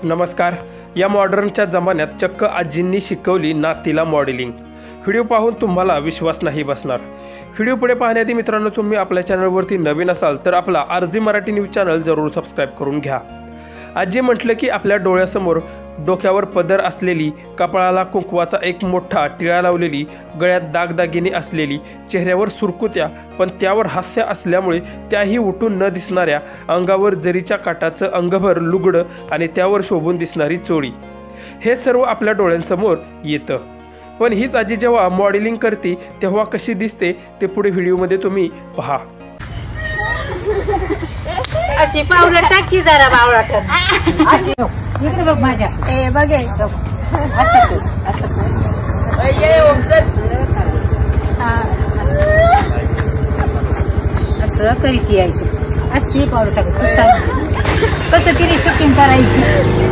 नमस्कार। या मॉडर्नच्या जमान्यात चक्क आजींनी शिकवली नातीला मॉडेलिंग। व्हिडिओ पाहून तुम्हाला विश्वास नाही बसणार। व्हिडिओ पुढे पाहण्याआधी मित्रांनो, तुम्ही आपल्या चॅनलवरती नवीन असाल तर आपला आरजी मराठी न्यूज चॅनल जरूर सबस्क्राइब करून घ्या। आजी म्हटलं की आपल्या डोळ्यासमोर डोक्यावर पदर असलेली, कपाळाला कुंकवाचा एक मोठा टिळा लावलेली, गळ्यात दागदागिने असलेली, चेहऱ्यावर सुरकुत्या पण त्यावर हास्य असल्यामुळे त्याही उठून न दिसणाऱ्या, अंगावर जरीच्या काठाचं अंगभर लुगडं आणि त्यावर शोभून दिसणारी चोळी, हे सर्व आपल्या डोळ्यांसमोर येतं। पण हीच आजी जेव्हा मॉडेलिंग करते तेव्हा कशी दिसते ते पुढे व्हिडिओमध्ये तुम्ही पहा। अशी पावडर टाकी जरा बावळाट अशी इकडे बघ माझ्या ए बघे असं करीत यायचं, अशी पावडर टाकायचं। कसं तिने शूटिंग करायची